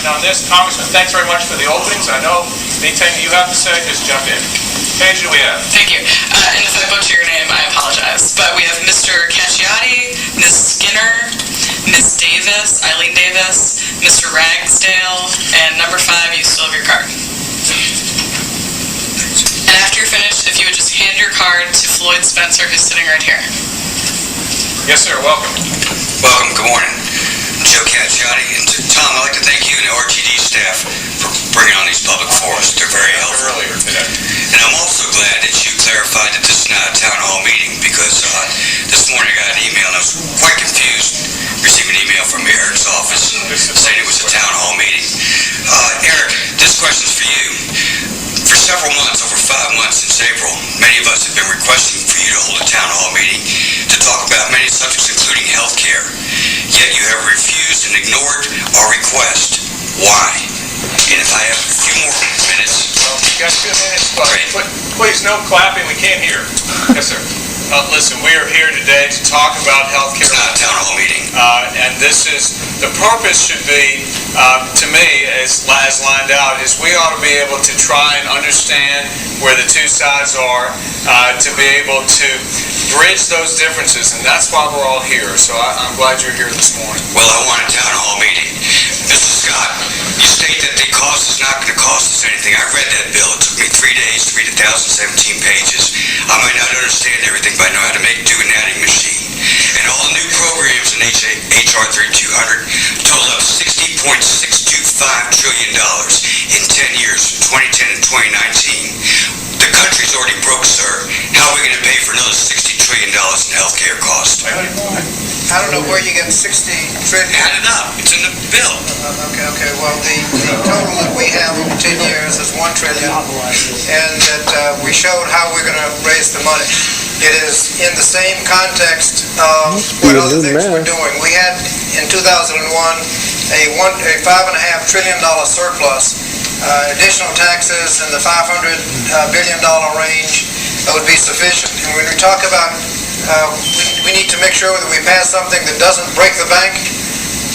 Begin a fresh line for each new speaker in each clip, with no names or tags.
on this, Congressman, thanks very much for the openings. I know anything you have to say, just jump in. Page, who we have?
Thank you. And if I butcher your name, I apologize. But we have Mr. Cacciati, Ms. Skinner, Ms. Davis, Eileen Davis, Mr. Ragsdale, and number 5, you still have your card. And after you're finished, if you would just hand your card to Floyd Spencer, who's sitting right here.
Yes, sir. Welcome.
Welcome. Good morning. Joe Cacciati. And Tom, I'd like to thank you and the RTD staff for bringing on these public forums. They're very helpful.
Earlier today.
And I'm also glad that you clarified that this is not a town hall meeting, because this morning I got an email and I was quite confused receiving an email from Eric's office saying it was a town hall meeting. Eric, this question's for you. For several months, over 5 months since April, many of us have been requesting for you to hold a town hall meeting to talk about many subjects, including health care. Yet you have refused and ignored our request. Why? And if I have a few more minutes...
Well, you got 2 minutes, but
Great.
Please, no clapping. We can't hear. Yes, sir. Listen, we are here today to talk about health care.
It's not a town hall meeting.
And this is, the purpose should be, to me, as lined out, is we ought to be able to try and understand where the two sides are, to be able to bridge those differences, and that's why we're all here. So I'm glad you're here this morning.
Well, I want a town hall meeting. Mr. Scott, you state that the cost is not going to cost us anything. I read that bill. It took me 3 days to read 1,017 pages. I might not understand everything, but I know how to do an adding machine. And all the new programs in HR 3200 total up $60.625 trillion in 10 years, 2010 and 2019. The country's already broke, sir. How are we going to pay for another $60 trillion in health care costs?
I don't know where you get 60 trillion.
Add it up. It's in the bill.
Okay. Well, the total that we have over 10 years is 1 trillion, and that we showed how we're going to raise the money. It is in the same context of what other things we're doing. We had in 2001 a $5.5 trillion surplus. Additional taxes in the $500 billion range would be sufficient. And when we talk about we need to make sure that we pass something that doesn't break the bank,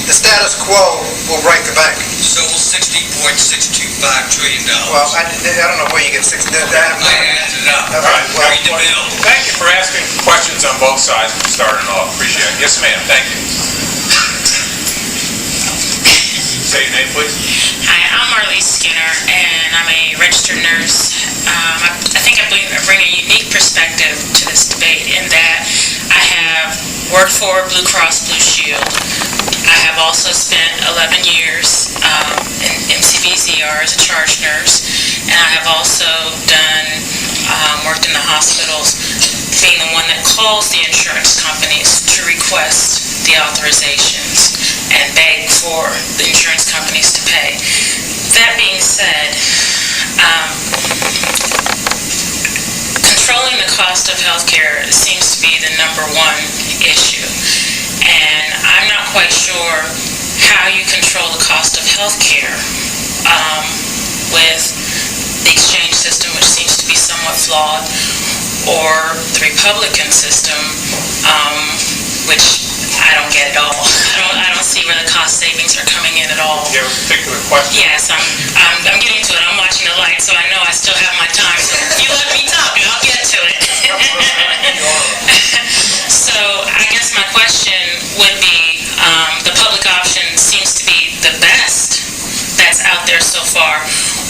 the status quo will break the bank.
So $60.625 trillion.
Well, I don't know where you get 60.
I added it up.
All right, well,
read the bill.
Thank you for asking questions on both sides for starting off. Appreciate it. Yes, ma'am. Thank you. Say your name, please.
Hi, I'm Marlise Skinner, and I'm a registered nurse. I think I bring a unique perspective to this debate in that I have worked for Blue Cross Blue Shield. I have also spent 11 years in MCVCR as a charge nurse, and I have also worked in the hospitals, being the one that calls the insurance companies to request the authorizations and beg for the insurance companies to pay. That being said, controlling the cost of healthcare seems to be the #1 issue. And I'm not quite sure how you control the cost of healthcare with the exchange system, which seems to be somewhat flawed, or the Republican system, which I don't get at all. I don't see where the cost savings are coming in at all.
Do you have a particular question?
Yes, I'm getting to it. I'm watching the light, so I know I still have my time. So if you let me talk, I'll get to it. So I guess my question would be, the public option seems to be the best that's out there so far.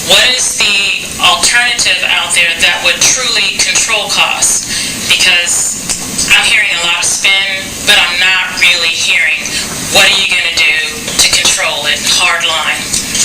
What is the alternative out there that would truly control costs? Because I'm hearing a lot of spin, but I'm not really hearing what are you going to do to control it, hard line.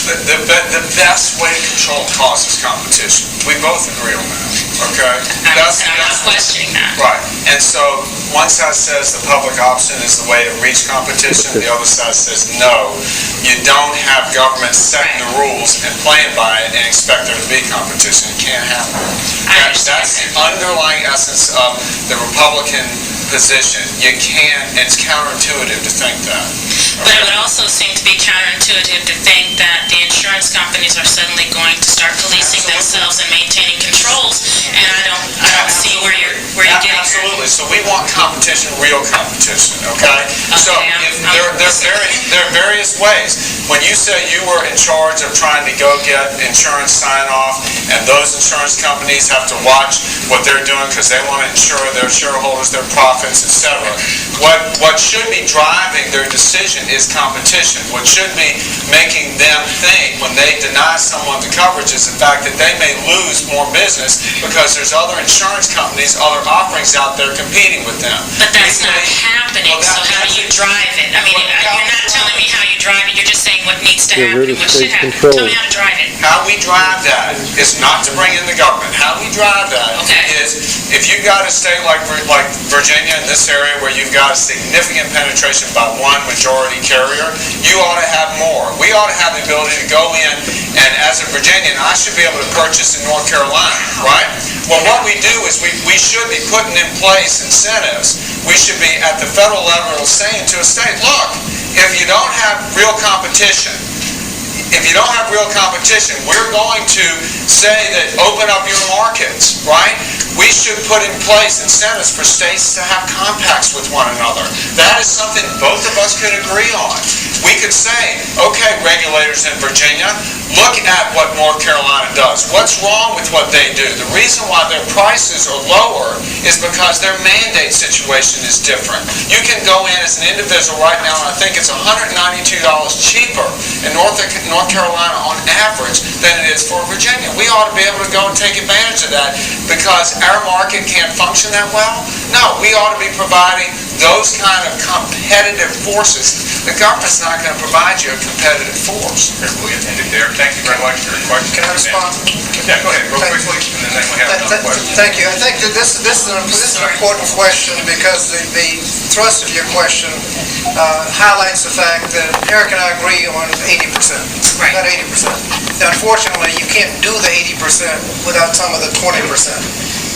The best way to control costs is competition. We both agree on that, okay?
I'm not questioning that.
Right, and so one side says the public option is the way to reach competition, the other side says no. You don't have government setting the rules and playing by it and expect there to be competition. It can't happen. That's the underlying essence of the Republican position. You can't, and it's counterintuitive to think that.
But it would also seem to be counterintuitive to think that the insurance companies are suddenly going to start policing themselves and maintaining controls, and I don't see where you're getting at.
Absolutely. So we want competition, real competition, okay? So if there are various ways. When you say you were in charge of trying to go get insurance sign-off, and those insurance companies have to watch what they're doing because they want to insure their shareholders, their profits, etc. What should be driving their decision is competition. What should be making them think when they deny someone the coverage is the fact that they may lose more business because there's other insurance companies, other offerings out there competing with them.
But that's not happening, so how do you drive it? I mean, you're not telling me how you drive it, you're just saying what needs to happen, what should happen. Tell me how to drive it.
How we drive that is not to bring in the government. How we drive that is if you've got a state like Virginia in this area where you've got a significant penetration by one majority carrier, you ought to have more. We ought to have the ability to go in, and as a Virginian, I should be able to purchase in North Carolina, right? Well, what we do is we should be putting in place incentives. We should be at the federal level saying to a state, look, if you don't have real competition, we're going to say that open up your markets, right? We should put in place incentives for states to have compacts with one another. That is something both of us could agree on. We could say, okay, regulators in Virginia, look at what North Carolina does. What's wrong with what they do? The reason why their prices are lower is because their mandate situation is different. You can go in as an individual right now, and I think it's $192 cheaper in North Carolina on average than it is for Virginia. We ought to be able to go and take advantage of that because our market can't function that well. No, we ought to be providing those kind of competitive forces. The government's not going to provide you a competitive force.
Okay, we'll end it there. Thank you very much for your question.
Can I respond?
Yeah, go ahead, real quickly, and then we have another question.
Thank you. I think that this is an important question because the thrust of your question highlights the fact that Eric and I agree on 80%.
Right.
Not 80%. Unfortunately, you can't do the 80% without some of the 20%.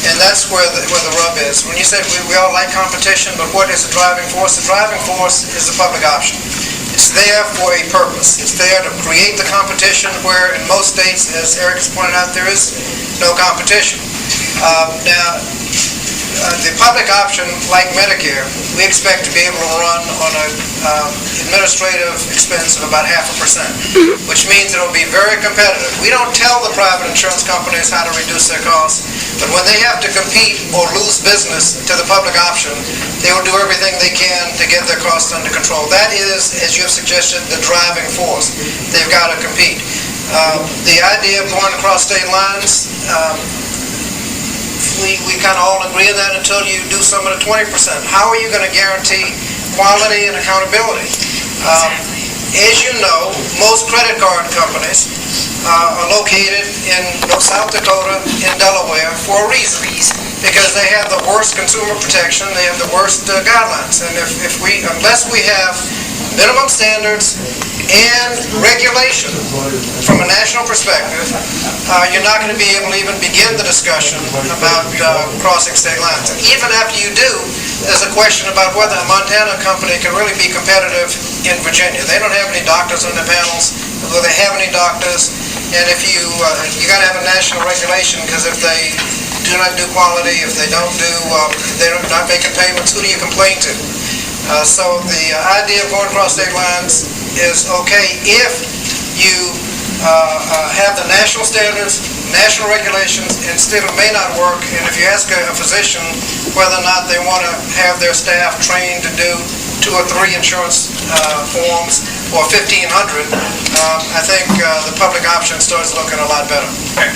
And that's where the rub is. When you said we all like competition, but what is the driving force? The driving force is the public option. It's there for a purpose. It's there to create the competition where in most states, as Eric has pointed out, there is no competition. Now, the public option, like Medicare, we expect to be able to run on an administrative expense of about 0.5%, which means it'll be very competitive. We don't tell the private insurance companies how to reduce their costs, but when they have to compete or lose business to the public option, they will do everything they can to get their costs under control. That is, as you have suggested, the driving force. They've got to compete. The idea of going across state lines, we kind of all agree on that until you do some of the 20%. How are you going to guarantee quality and accountability? As you know, most credit card companies are located in South Dakota and Delaware for a reason. Because they have the worst consumer protection, they have the worst guidelines. And unless we have minimum standards and regulation from a national perspective, you're not going to be able to even begin the discussion about crossing state lines. And even after you do, there's a question about whether a Montana company can really be competitive in Virginia. They don't have any doctors on their panels, whether they have any doctors, and if you got to have a national regulation, because if they do not do quality, if they don't do, they're not making payments, who do you complain to? So the idea of going across state lines is okay if you have the national standards, national regulations, and still it may not work. And if you ask a physician whether or not they want to have their staff trained to do 2 or 3 insurance forms or 1,500, I think the public option starts looking a lot better.
Okay.